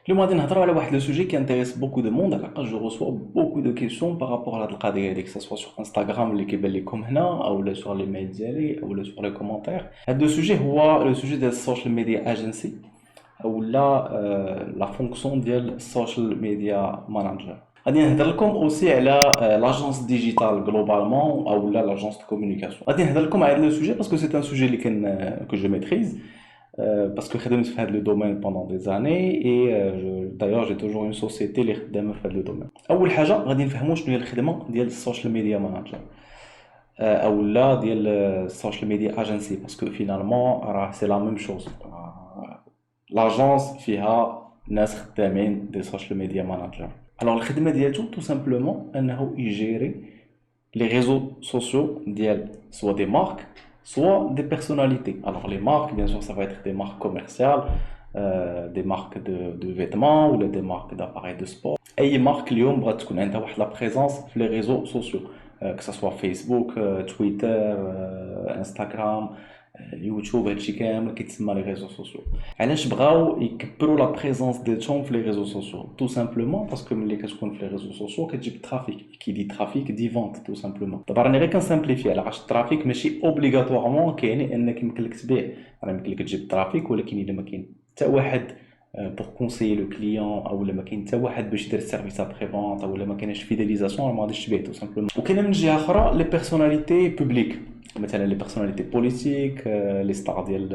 اليوم غادي نهضروا على واحد لو سوجي كي انتريس بوكو دو موند على جو ريسوا بوكو دو كيسيون بارابور على هاد القضيه هاديك سوا سور انستغرام اللي كيبان لكم هنا او لا سور لي ميل ديالي او لا سور لي كومونتير. هاد لو سوجي هو لو سوجي ديال السوشيال ميديا اجنسي او لا لا فونكسيون ديال السوشيال ميديا ماناجر. غادي نهضر لكم اوسي على لاجونس ديجيتال جلوبالمون او لا لاجونس دو كومونيكاسيون. غادي نهضر لكم على هاد لو سوجي باسكو سي ان سوجي اللي كو جو ميتريز. Parce que خدمت في هذا le domaine pendant des années et d'ailleurs j'ai toujours une société اللي خدامه في هذا le domaine. اول حاجه غادي نفهموا شنو هي الخدمه ديال السوشيال ميديا مانجر او لا ديال السوشيال ميديا اجنسي باسكو فينالمون راه سي لا ميم شوز. لاجونس فيها ناس خدامين دي سوشيال ميديا مانجر. الوغ الخدمه ديالته تو سامبلومون انه يجيري les réseaux sociaux ديال soit des marques soit des personnalités. Alors les marques, bien sûr, ça va être des marques commerciales, des marques de vêtements ou des marques d'appareils de sport. Et les marques اليوم بغات تكون عندها واحد la présence في les réseaux sociaux, que ça soit Facebook, Twitter, Instagram, يوتيوب. هادشي كامل كيتسمى لي ريزو سوسيو. علاش بغاو يكبروا لا بريزونس ديالهم في لي ريزو سوسيو؟ تو سامبلومون باسكو ملي كتكون في لي ريزو سوسيو كتجيب ترافيك. كي دي ترافيك دي فونت تو سامبلومون. دابا راني غير كنسامبليفي على علاش الترافيك ماشي اوبليغاتوارمون كيعني انك يمكن لك تبيع. راه يمكن لك تجيب ترافيك ولكن الا ما كاين حتى واحد بور كونسيي لو كليون او ما كاين حتى واحد باش يدير السيرفيس ابري فونت او ما كاينش فيداليزاسيون ما غاديش تبيع تو سامبلومون. وكاينه من جهه اخرى لي بيرسوناليتي بوبليك مثلا لي بيرسوناليتي بوليتيك لي ستار ديال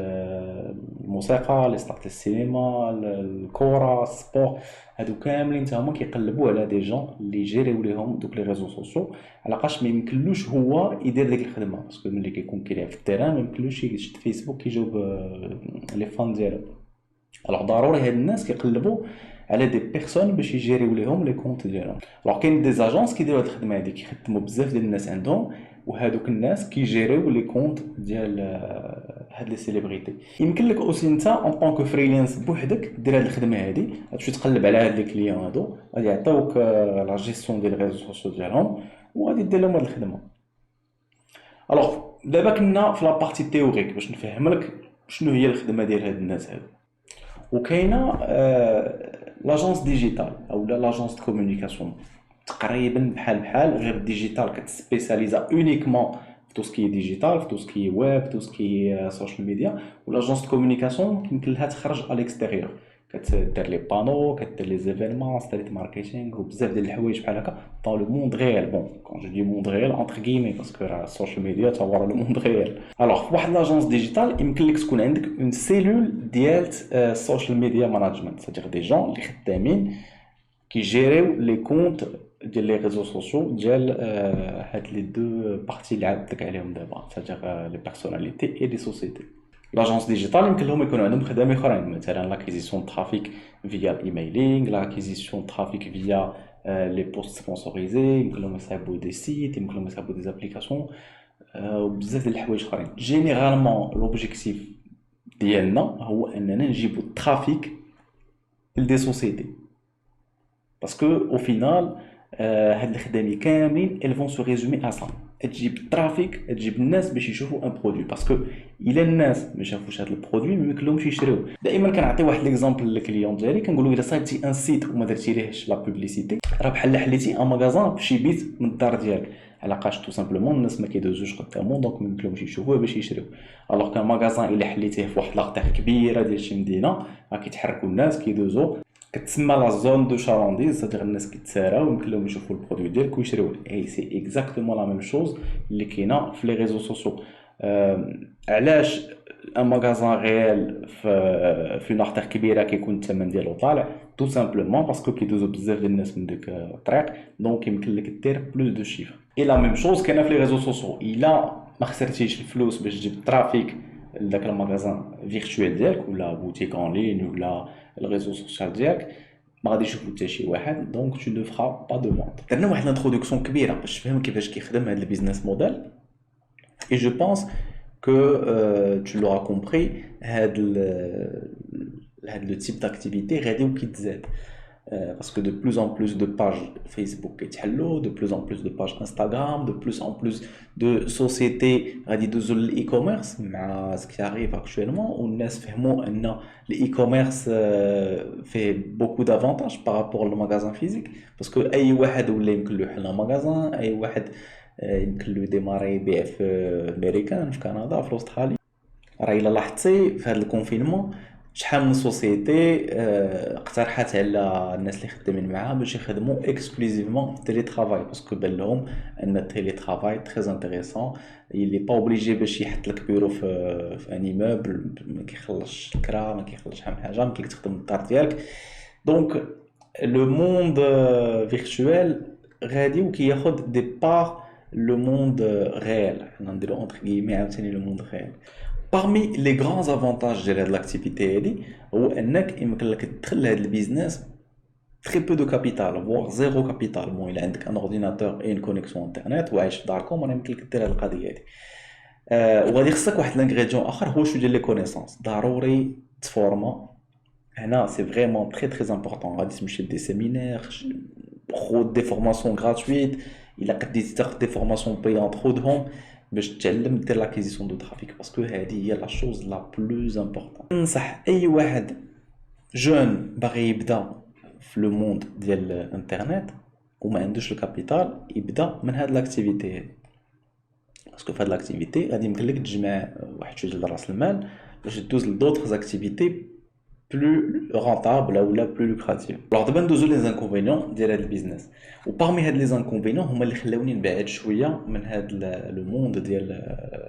الموسيقى لي ستار ديال السينما الكره السبور. هادو كاملين حتى هما كيقلبوا على دي جون اللي يجيريو ليهم دوك لي ريزو سوسيو علاقاش ما يمكنلوش هو يدير ديك الخدمه باسكو ملي كيكون كيلعب في التيران ما يمكنلوش يشد فيسبوك كيجاوب لي فان ديالو. الوغ ضروري هاد الناس كيقلبوا على دي بيرسون باش يجيريو ليهم لي كونت ديالهم. الوغ كاين دي زاجونس كيديروا هاد الخدمه هادي كيخدموا بزاف ديال الناس عندهم وهادوك الناس كيجيريو لي كونت ديال هاد لي سيليبريتي. يمكن لك اوسي انت اون طونك فريلانس بوحدك دير هاد الخدمه هادي غتمشي تقلب على هاد لي كليون هادو غادي يعطيوك لا جيستيون ديال الريزو سوسيو ديالهم وغادي دير لهم هاد الخدمه. الوغ دابا كنا في لابارتي تيوريك باش نفهم لك شنو هي الخدمه ديال هاد الناس هادو. وكاينه لاجونس ديجيتال او لاجونس دو كومونيكاسيون تقريبا بحال غير ديجيتال كتسبيساليزا اونيكمون في تو سكي ديجيتال في تو سكي ويب تو سكي سوشيال ميديا. ولاجونس دو كومونيكاسيون يمكن لها تخرج على الاكستيريور كتدير لي بانو كدير لي زيفينمون ستريت ماركتينغ وبزاف ديال الحوايج بحال هكا dans le monde réel. Bon, quand je dis monde réel entre guillemets parce que la social media ça va le monde réel. Alors واحد لاجونس ديجيتال يمكن لك تكون عندك اون سيلول ديال السوشيال ميديا مانجمنت c'est-à-dire des gens اللي خدامين كيجيريو لي كونت ديال لي ريزو سوسيو ديال هاد لي دو بارتي اللي عاودت لك عليهم دابا c'est-à-dire لي بيرسوناليتي اي لي سوسيتي. لاجونس ديجيتال يمكن لهم يكونوا عندهم خدام اخرين مثلا لاكيزيسيون ترافيك فيا الايميلينغ لاكيزيسيون ترافيك فيا لي بوست سبونسوريزي يمكن لهم يصايبوا دي سيت يمكن لهم يصايبوا دي زابليكاسيون وبزاف ديال الحوايج اخرين. جينيرالمون لوبجيكتيف ديالنا هو اننا نجيبوا الترافيك لدي سوسيتي باسكو او فينال هاد الخدامي كاملين elles vont se résumer à ça. تجيب الترافيك تجيب الناس باش يشوفوا ان برودوي باسكو الا الناس ما شافوش هاد البرودوي ما يمكنلهمش يشريوه. دائما كنعطي واحد ليكزامبل للكليون ديالي كنقول له الا صايبتي ان سيت وما درتي ليهش لا بوبليسيتي راه بحال حليتي ان ماغازان بشي بيت من الدار ديالك علاقاش تو سامبلومون الناس ما كيدوزوش قدامهم دونك ما يمكنلهمش يشوفوه باش يشريوه. الوغ كان ماغازان الا حليتيه في واحد لاغتير كبيره ديال شي مدينه راه كيتحركوا الناس كيدوزو كتسمى لا زون دو شارونديز صديق الناس كيتساراو يمكن لهم يشوفوا البرودوي ديالك ويشريوه. اي سي اكزاكتومون لا ميم شوز اللي كاينه في لي ريزو سوسيو. علاش ان ماغازان ريال في اون ارتير كبيره كيكون الثمن ديالو طالع؟ تو سامبلومون باسكو كيدوزو بزاف ديال الناس من ديك الطريق دونك يمكن لك دير بلوس دو شيفر. اي لا ميم شوز كاينه في لي ريزو سوسيو. الا ما خسرتيش الفلوس باش تجيب الترافيك لذاك الماغازان فيرتوال ديالك ولا بوتيك اون لين ولا الريزو سوسيال ديالك ما غاديش يشوفو حتى شي واحد دونك tu ne feras pas de vente. درنا واحد الانتروداكسيون كبيره باش تفهم كيفاش كيخدم هذا البيزنس موديل et je pense que tu l'auras compris هذا لو تيب داكتيفيتي غادي وكيتزاد. parce que de plus en plus de pages Facebook يتحلوا, de plus en plus de pages Instagram, de plus en plus de sociétés غادي يدوزوا للإي-كوميرس مع ce qui arrive actuellement والناس فهموا أن الإي-كوميرس fait beaucoup d'avantages par rapport au magasin physique parce que أي واحد ولا يمكن له يحل magasin, أي واحد يمكن له يديماري يبيع في أمريكان في كندا في أستراليا. راه إلا لاحظتي في هذا الكونفينمون شحال من سوسيتي اقترحت على الناس اللي خدامين معاها باش يخدموا اكسكلوزيفمون في التيلي ترافاي باسكو بان لهم ان التيلي ترافاي تري انتريسون اللي با اوبليجي باش يحط لك بيرو في ان ايموبل ما كيخلصش الكرا ما كيخلصش شحال من حاجه ممكن تخدم من الدار ديالك دونك لو موند فيرتوال غادي وكياخذ دي بار لو موند ريال حنا نديرو اونتر غيمي عاوتاني لو موند ريال. Parmi les grands avantages de l'activité هذه هو انك يمكن لك تدخل لهذا البيزنس très peu de capital voire zéro capital. bon il عندك un ordinateur et une connexion internet وعايش في داركم راه يمكن لك دير هذه القضيه هذه. وغادي يخصك واحد لانغريديون اخر هو شو ديال لي كونيسونس ضروري تفورما هنا سي فريمون très امبورطون. غادي تمشي دي سيمينار خذ دي فورماسيون غراتويت الا قديتي تاخذ دي فورماسيون بايونت خذهم باش تتعلم دير لاكيزيسيون دو ترافيك باسكو هذه هي لا شوز لا بلوز امبورطون. ننصح اي واحد جون باغي يبدا في لو موند ديال الانترنت وما عندوش الكابيتال يبدا من هاد لاكتيفيتي هذه باسكو في هاد لاكتيفيتي غادي يمكن لك تجمع واحد شويه ديال راس المال باش دوز لدوطخ اكتيفيتي plus rentable ou la plus lucrative. Alors d'abord ندوزو les inconvénients ديال هذا البيزنس وparmi هاد les inconvénients هما اللي خلاوني نبعد شويه من هاد le monde ديال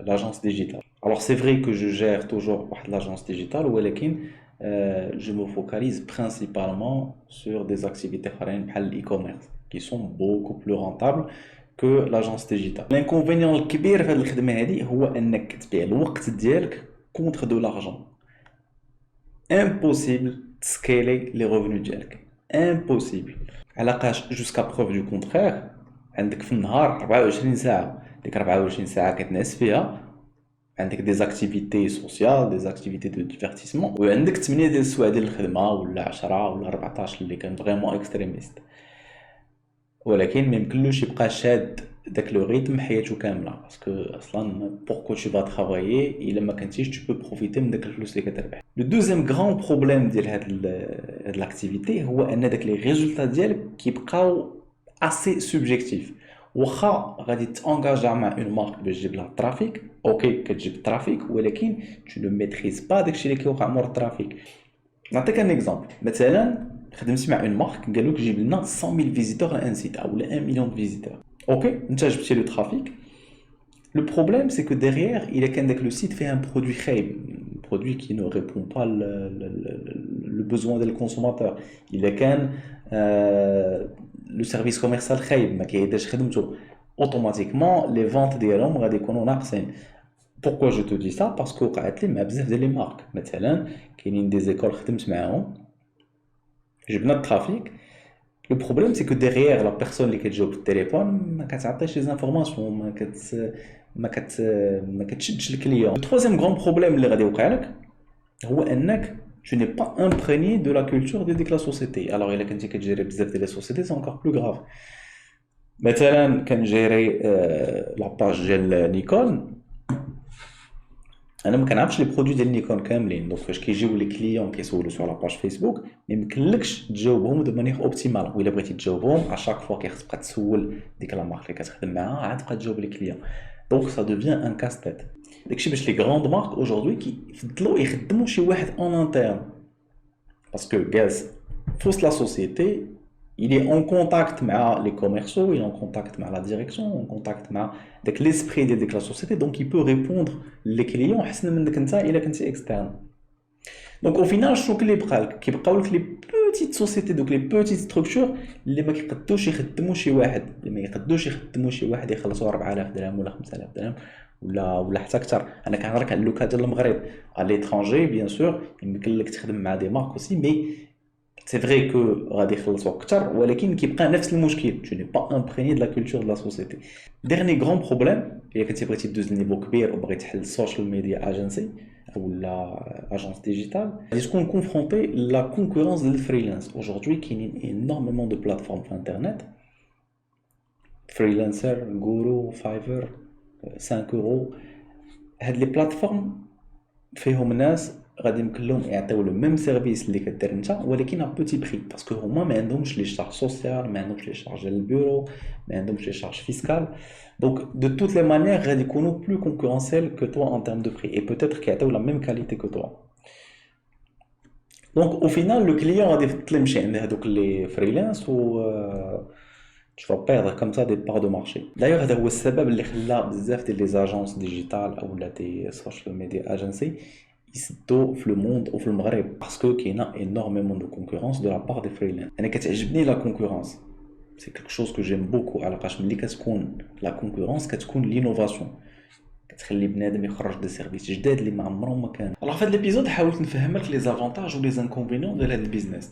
l'agence digitale. Alors c'est vrai que je gère toujours واحد l'agence digitale ولكن je me focalise principalement sur des activités اخرين بحال l'e-commerce qui sont beaucoup plus rentables que l'agence digitale. L'inconvénient الكبير في هاد الخدمه هذه هو انك تبيع الوقت ديالك contre de l'argent. Impossible de scaler les revenus ديالك impossible علاقاش jusqu'à preuve du contraire عندك في النهار 24 ساعة ديك 24 ساعة كتنعس فيها عندك des activités sociales des activités de divertissement وعندك 8 ديال السوايع ديال الخدمة ولا 10 ولا 14 اللي كان فريمون اكستريميست ولكن ما يمكنلوش يبقى شاد داك لو ريتم حياته كامله باسكو اصلا بوركو tu vas travailler الا ما كنتيش tu peux profiter من داك الفلوس اللي كتربح. لو دوزيام غران بروبليم ديال هاد لاكتيفيتي هو ان داك لي ريزولطا ديالك كيبقاو اسي سوبجيكتيف واخا غادي تانغاجا مع اون مارك باش تجيب لها الترافيك اوكي كتجيب الترافيك ولكن tu ne maîtrises pas داكشي اللي كيوقع مور الترافيك. نعطيك ان اكزامبل مثلا خدمتي مع اون مارك قالوك جيب لنا 100,000 فيزيتور لان سيت او 1 مليون فيزيتور اوكي انت جبتي لو ترافيك. Le problème c'est que derrière il y a qu'un le site fait un produit خايب un produit qui ne répond pas le besoin des consommateurs. Il y a qu'un le service commercial خايب ما كيديرش خدمته automatiquement les ventes ديالهم غادي يكونوا ناقصين. Pourquoi je te dis ça parce que وقعت لي مع بزاف ديال لي مارك مثلا كاينين دي زيكول خدمت معاهم جبنا الترافيك. Le problème c'est que derrière la personne اللي كتجاوب في التليفون ما كتعطيش لي انفورماسيون ما كتشدش الكليون. Le troisième grand problème اللي غادي يوقع لك هو انك tu n'es pas imprégné de la culture de la société. Alors الا كنتي كتجيري بزاف ديال لي سوسيتي c'est encore plus grave. مثلا كنجيري لاباج ديال نيكون انا ما كنعرفش لي برودوي ديال نيكون كاملين دونك فاش كيجيو لي كليون كيسولوا سو لاباج فيسبوك ما يمكنلكش تجاوبهم دو مانيير اوبتيمال ولا بغيتي تجاوبهم اشاك فوا كيخص تبقى تسول ديك لا مارك اللي كتخدم معاها عاد تبقى تجاوب لي كليون دونك سا دوفيان ان كاس تيت. داكشي باش لي غراند مارك اوجوردي كيفضلوا يخدموا شي واحد اون انترن باسكو غاز فوسط لا سوسيتي il est en contact مع les commerciaux, il est en contact مع la direction, en contact مع داك l'esprit ديال la société, donc il peut répondre les clients حسن منك انت الا كنتي externe. Donc au final شنو كيبقى لك كيبقاو لك لي بوتيت سوسيتي دوك لي بوتيت ستركتور اللي ما كيقدوش يخدموا شي واحد يخلصوا 4000 درهم ولا 5000 درهم ولا حتى اكثر. انا كنهضر على اللوكا ديال المغرب على ليترونجي بيان سور يمكن لك تخدم مع دي مارك اوسي مي c'est vrai que غادي يخلصوا اكثر ولكن كيبقى نفس المشكل tu n'es pas imprégné de la culture de la société. Dernier grand problème الا كنتي بغيتي دوز لنيفو كبير وبغيتي تحل السوشيال ميديا اجنسي ou l'agence digitale, est-ce qu'on est confronté à la concurrence du freelance? Aujourd'hui, il y a énormément de plateformes sur Internet, Freelancer, Guru, Fiverr, 5 euros. Les plateformes فيهم ناس غادي يمكن لهم يعطيو لو ميم سيرفيس اللي كدير انت ولكن ا بوتي بري باسكو هما ما عندهمش لي شارج سوسيال ما عندهمش لي شارج ديال البيرو ما عندهمش لي شارج فيسكال دونك دو توت لي مانيير غادي يكونوا بلو كونكورونسيال كو توا ان تيرم دو بري اي بوتيتر كيعطيو لا ميم كاليتي كو توا دونك او فينال لو كليون غادي يفضل يمشي عند هذوك لي فريلانس و tu vas perdre comme ça des parts de marché. D'ailleurs, هذا هو السبب اللي خلى بزاف ديال لي زاجونس ديجيتال او دي سوشيال ميديا اجنسي يسدوا في لو موند او في المغرب باسكو كاينه énormément de concurrence de la part des freelance. انا كتعجبني لا كونكورونس. سي quelque chose que j'aime beaucoup علاش ملي كتكون لا كونكورونس كتكون لينوفاسيون. كتخلي بنادم يخرج دي سيرفيس جداد اللي ما عمرهم ما كانوا. Alors في هذا الابيزود حاولت نفهم لك لي زافونتاج و لي انكونفينيون ديال هذا البيزنس.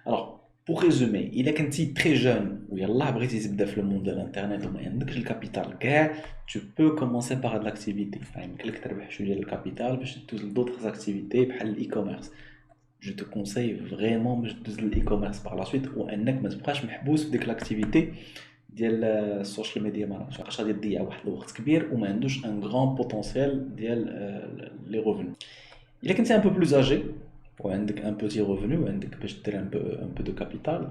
Alors pour résumer, il est quand tu es très jeune ou yallah بغيتي تبدا في le monde de l'internet وما عندكش الكابيتال كاع tu peux commencer par de l'activité. يمكن لك تربح شويه ديال الكابيتال باش تدوز لدوطخ اكتيفيتي بحال الاي كوميرس. جو te conseille vraiment باش تدوز للاي كوميرس باغ لا سويت وانك ما تبقاش محبوس في ديك الاكتيفيتي ديال السوشيال ميديا مانجر باش غادي تضيع واحد الوقت كبير وما عندوش ان غران بوتونسيال ديال لي ريفوني. الا كنتي ان بو بلوز اجي وعندك un petit revenu وعندك باش دير un peu de capital,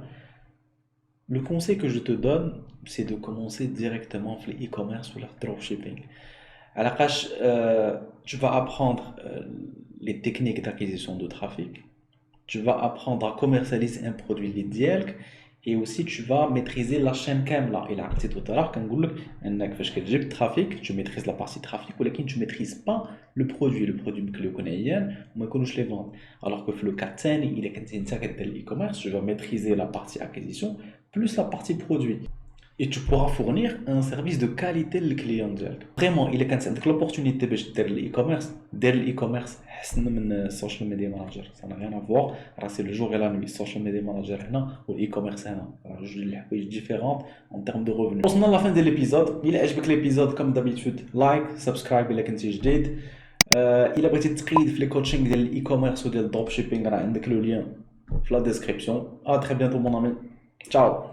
le conseil que je te donne c'est de commencer directement في le e-commerce ou le dropshipping. علاش tu vas apprendre les techniques d'acquisition de trafic, tu vas apprendre à commercialiser un produit اللي ديالك et aussi tu vas maîtriser la chaîne كامله. الى عرفتي tout à l'heure كنقول لك انك فاش كتجيب الترافيك tu maîtrises la partie trafic ولكن tu maîtrises pas le produit يمكن يكون عيان وما يكونوش لي فونت. alors que في لو كا الثاني الا كنتي انت كدير الاي كوميرس tu vas maîtriser la partie acquisition plus la partie produit et tu pourras fournir un service de qualité للكليون ديالك. فريمون الا كانت عندك لوبورتونيتي باش دير الاي كوميرس دير الاي كوميرس احسن من السوشيال ميديا مانجر. ça n'a rien à voir, راه سي لو جور et la nuit. السوشيال ميديا مانجر هنا والاي كوميرس هنا راه جوج ديال الحوايج ديفيرونت en termes de revenus. وصلنا لا فين ديال ليبيزود. الا عجبك ليبيزود كوم دابيتود لايك سبسكرايب الا كنتي جديد. الا بغيتي تقيد في لي كوتشينغ ديال الاي كوميرس وديال الدروب شيبينغ راه عندك لو لين في لا ديسكريبسيون. ا تري بيانتو مون امي. تشاو.